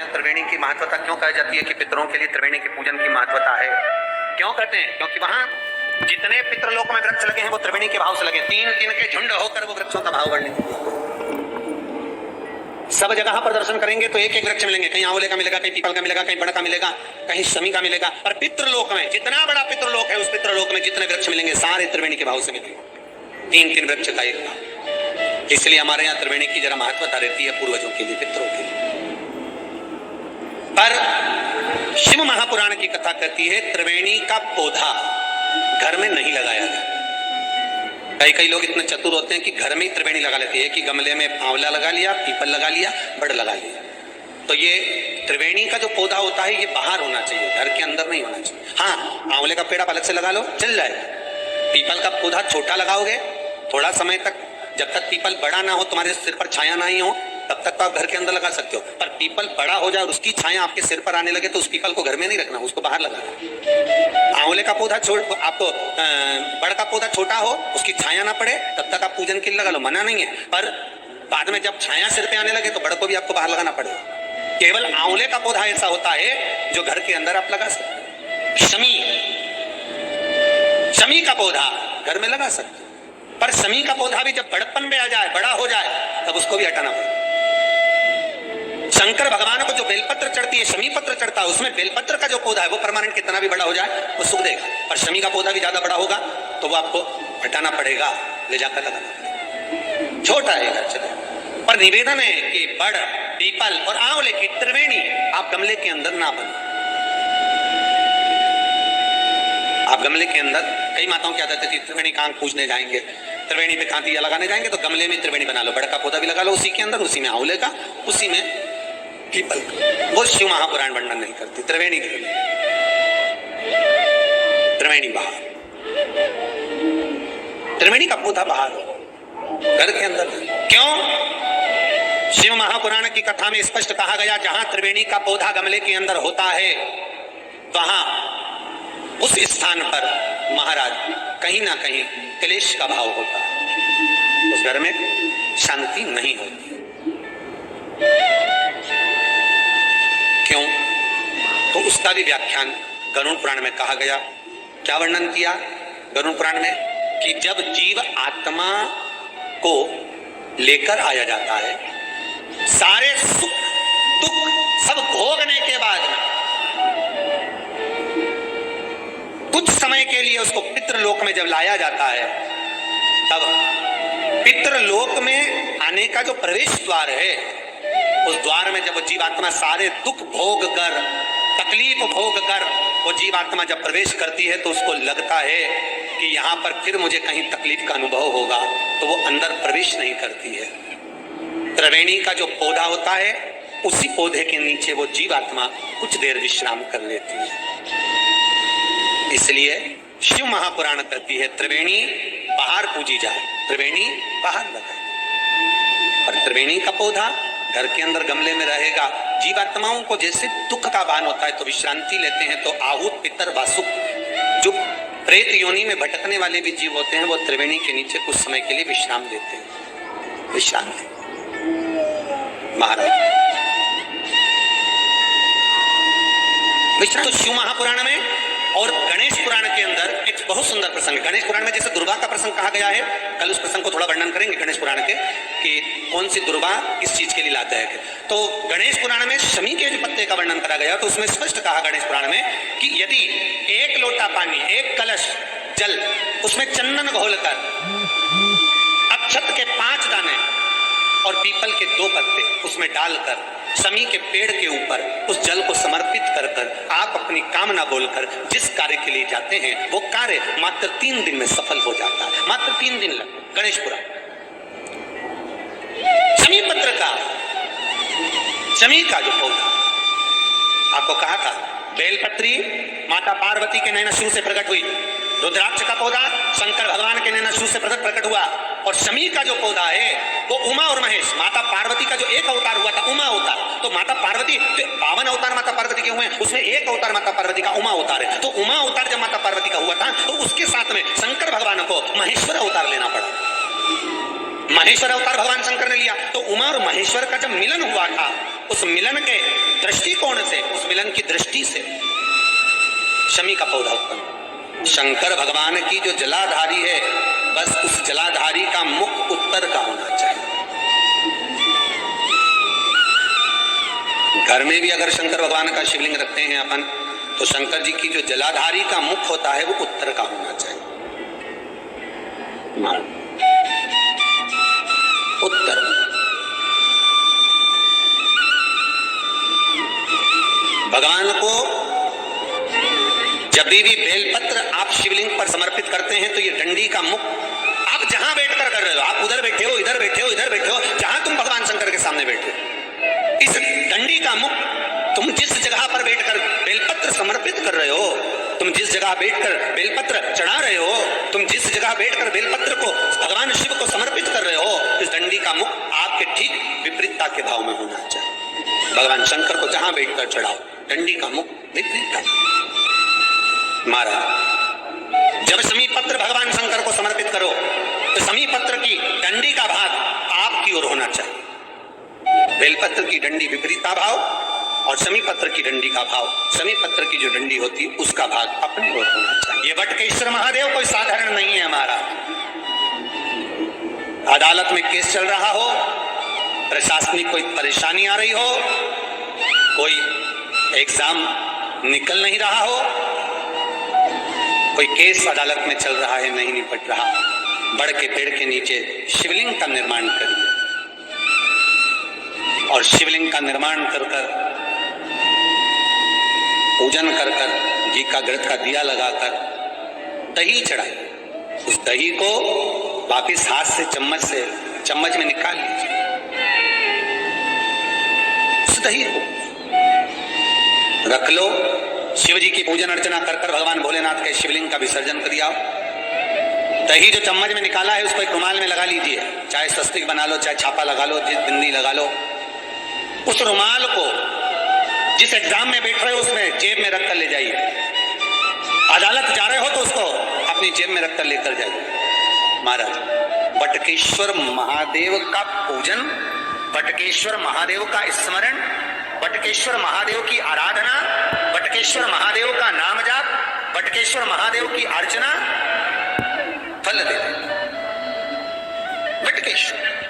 त्रिवेणी की महत्वता क्यों कही जाती है कि पितरों के लिए त्रिवेणी के पूजन की महत्वता है? क्यों कहते हैं? क्योंकि वहां जितने पितृलोक में वृक्ष लगे हैं वो त्रिवेणी के भाव से लगे, तीन तीन के झुंड होकर वो वृक्षों का भाव बढ़ने सब जगह पर दर्शन करेंगे तो एक एक वृक्ष मिलेंगे, कहीं आंवले का मिलेगा, कहीं पीपल का मिलेगा, कहीं बड़ का मिलेगा, कहीं शमी का मिलेगा। पर पितृलोक में जितना बड़ा पितृलोक है उस पितृलोक में जितने वृक्ष मिलेंगे सारे त्रिवेणी के भाव से मिलेंगे, तीन तीन वृक्ष का एक भाव। इसलिए हमारे यहाँ त्रिवेणी की जरा महत्वता रहती है पूर्वजों के लिए, पितरों के लिए। पर शिव महापुराण की कथा कहती है त्रिवेणी का पौधा घर में नहीं लगाया जाता। कई लोग इतने चतुर होते हैं कि घर में ही त्रिवेणी लगा लेते हैं कि गमले में आंवला लगा लिया, पीपल लगा लिया, बड़ लगा लिया। तो ये त्रिवेणी का जो पौधा होता है ये बाहर होना चाहिए, घर के अंदर नहीं होना चाहिए। हाँ, आंवले का पेड़ आप अलग से लगा लो, चल जाएगा। पीपल का पौधा छोटा लगाओगे, थोड़ा समय तक, जब तक पीपल बड़ा ना हो, तुम्हारे सिर पर छाया ना ही हो, तब तक तो आप घर के अंदर लगा सकते हो। पर पीपल बड़ा हो जाए और उसकी छाया आपके सिर पर आने लगे तो उस पीपल को घर में नहीं रखना, उसको बाहर लगाना। आंवले का पौधा आपको बड़ का पौधा छोटा हो, उसकी छाया ना पड़े, तब तक आप पूजन के लिए लगा लो, मना नहीं है। पर बाद में जब छाया सिर पे आने लगे तो बड़ को भी आपको बाहर लगाना पड़ेगा। केवल आंवले का पौधा ऐसा होता है जो घर के अंदर आप लगा सकते। शमी का पौधा घर में लगा सकते, पर शमी का पौधा भी जब बड़प्पन में आ जाए, बड़ा हो जाए, तब उसको भी हटाना पड़ेगा। शंकर भगवान को जो बेलपत्र चढ़ती है, शमी पत्र चढ़ता है, उसमें बेलपत्र का जो पौधा है वो परमानेंट कितना भी बड़ा हो जाए वो सुख देगा। और शमी का पौधा भी ज्यादा बड़ा होगा तो वो आपको हटाना पड़ेगा, ले जाकर लगाना पड़ेगा। छोटा है घर चले, पर निवेदन है कि बड़, पीपल और आंवले की त्रिवेणी आप गमले के अंदर ना बनो। आप गमले के अंदर, कई माताओं की आदत थी त्रिवेणी कांग पूजने जाएंगे, त्रिवेणी पे कांति लगाने जाएंगे तो गमले में त्रिवेणी बना लो, बड़ का पौधा भी लगा लो उसी के अंदर, उसी में आंवले का, उसी में पीपल का। वो शिव महापुराण वर्णन नहीं करती। त्रिवेणी त्रिवेणी बाहर, त्रिवेणी का पौधा बाहर हो, घर के अंदर क्यों? शिव महापुराण की कथा में स्पष्ट कहा गया जहां त्रिवेणी का पौधा गमले के अंदर होता है वहां उस स्थान पर महाराज कहीं ना कहीं क्लेश का भाव होता है, उस घर में शांति नहीं होती। क्यों? तो उसका भी व्याख्यान गरुड़ पुराण में कहा गया। क्या वर्णन किया गरुड़ पुराण में? कि जब जीव आत्मा को लेकर आया जाता है, सारे सुख दुख सब भोगने के बाद में कुछ समय के लिए उसको पितृलोक में जब लाया जाता है, तब पितृलोक में आने का जो प्रवेश द्वार है, उस द्वार में जब वो जीवात्मा सारे दुख भोग कर, तकलीफ भोग कर वो जीवात्मा जब प्रवेश करती है तो उसको लगता है कि यहाँ पर फिर मुझे कहीं तकलीफ का अनुभव होगा, तो वो अंदर प्रवेश नहीं करती है। त्रिवेणी का जो पौधा होता है उसी पौधे के नीचे वो जीवात्मा कुछ देर विश्राम कर लेती है। इसलिए शिव महापुराण कहती है त्रिवेणी बाहर पूजी जाए, त्रिवेणी बाहर लगाए। और त्रिवेणी का पौधा घर के अंदर गमले में रहेगा। जीवात्माओं को जैसे दुख का भान होता है तो विश्रांति लेते हैं, तो आहूत पितर वासुक जो प्रेत योनि में भटकने वाले भी जीव होते हैं वो त्रिवेणी के नीचे कुछ समय के लिए विश्राम देते हैं। विश्राम महाराज विश्राम। तो शिव महापुराण में और गणेश पुराण के अंदर एक बहुत सुंदर प्रसंग। गणेश पुराण में जैसे दुर्वा का प्रसंग कहा गया है, कल उस प्रसंग को थोड़ा वर्णन करेंगे गणेश पुराण के कि कौन सी दुर्वा किस चीज के लिए लाभदायक है। तो गणेश पुराण में शमी के जो पत्ते का वर्णन करा गया तो उसमें स्पष्ट कहा गणेश पुराण में कि यदि एक लोटा पानी, एक कलश जल, उसमें चंदन घोलकर, अक्षत के 5 दाने और पीपल के 2 पत्ते उसमें डालकर शमी के पेड़ के ऊपर उस जल को समर्पित कर कर आप अपनी कामना बोलकर जिस कार्य के लिए जाते हैं वो कार्य मात्र 3 दिन में सफल हो जाता है। मात्र 3 दिन लग। गणेशपुरा शमी पत्र का, शमी का जो पौधा आपको कहा था, बेलपत्री माता पार्वती के नैनशू से प्रकट हुई, रुद्राक्ष का पौधा शंकर भगवान के नैनशू से प्रकट हुआ, और शमी का जो पौधा है वो उमा और महेश, माता पार्वती का जो एक अवतार हुआ था उमा अवतार। तो माता पार्वती 52 अवतार माता पार्वती के हुए हैं, उसमें एक अवतार माता पार्वती का उमा अवतार है। तो उमा अवतार जब माता पार्वती का हुआ था तो उसके साथ में शंकर भगवान को महेश्वर अवतार लेना पड़ा। महेश्वर अवतार भगवान शंकर ने लिया। तो उमा और महेश्वर का जब मिलन हुआ था उस मिलन के दृष्टिकोण से, उस मिलन की दृष्टि से शमी का पौधा उत्पन्न। शंकर भगवान की जो जलाधारी है, बस उस जलाधारी का मुख उत्तर का होना चाहिए। घर में भी अगर शंकर भगवान का शिवलिंग रखते हैं अपन, तो शंकर जी की जो जलाधारी का मुख होता है वो उत्तर का होना चाहिए। उत्तर। भगवान को जब भी बेलपत्र आप शिवलिंग पर समर्पित करते हैं तो ये डंडी का मुख आप जहां बैठकर कर रहे हो, आप उधर बैठे हो, इधर बैठे हो, इधर बैठे हो, जहां तुम भगवान शंकर के सामने बैठे हो, इस डंडी का मुख तुम जिस जगह पर बैठकर बेलपत्र समर्पित कर रहे हो, तुम जिस जगह बैठकर बेलपत्र चढ़ा रहे हो, तुम जिस जगह बैठकर बेलपत्र को भगवान शिव को समर्पित कर रहे हो, इस डंडी का मुख आपके ठीक विपरीतता के भाव में होना चाहिए। भगवान शंकर को जहां बैठकर चढ़ाओ, डंडी का मुख विपरीतता। महाराज, जब शमी पत्र भगवान शंकर को समर्पित करो तो शमी पत्र की डंडी का भाग आपकी ओर होना चाहिए। बेलपत्र की डंडी विपरीता भाव और शमी पत्र की डंडी का भाव, शमी पत्र की जो डंडी होती है उसका भाग अपनी ओर होना चाहिए। ये बटकेश्वर महादेव कोई साधारण नहीं है। हमारा अदालत में केस चल रहा हो, प्रशासनिक कोई परेशानी आ रही हो, कोई एग्जाम निकल नहीं रहा हो, कोई केस अदालत में चल रहा है, नहीं निपट रहा, बड़ के पेड़ के नीचे शिवलिंग का निर्माण करिए और शिवलिंग का निर्माण कर कर, पूजन कर कर, घी का घृत का दिया लगाकर दही चढ़ाइए। उस दही को वापिस हाथ से चम्मच में निकाल लीजिए। उस दही को रख लो, शिव जी की पूजन अर्चना कर कर भगवान भोलेनाथ के शिवलिंग का विसर्जन कर दिया। दही जो चम्मच में निकाला है उसको एक रुमाल में लगा लीजिए, चाहे स्वस्तिक बना लो, चाहे छापा लगा लो, बिंदी लगा लो। उस रुमाल को जिस एग्जाम में बैठ रहे हो उसमें जेब में रखकर ले जाइए। अदालत जा रहे हो तो उसको अपनी जेब में रखकर लेकर जाइए। महाराज, बटकेश्वर महादेव का पूजन, बटकेश्वर महादेव का स्मरण, बटकेश्वर महादेव की आराधना, बटकेश्वर महादेव का नाम जाप, बटकेश्वर महादेव की अर्चना फल दे। बटकेश्वर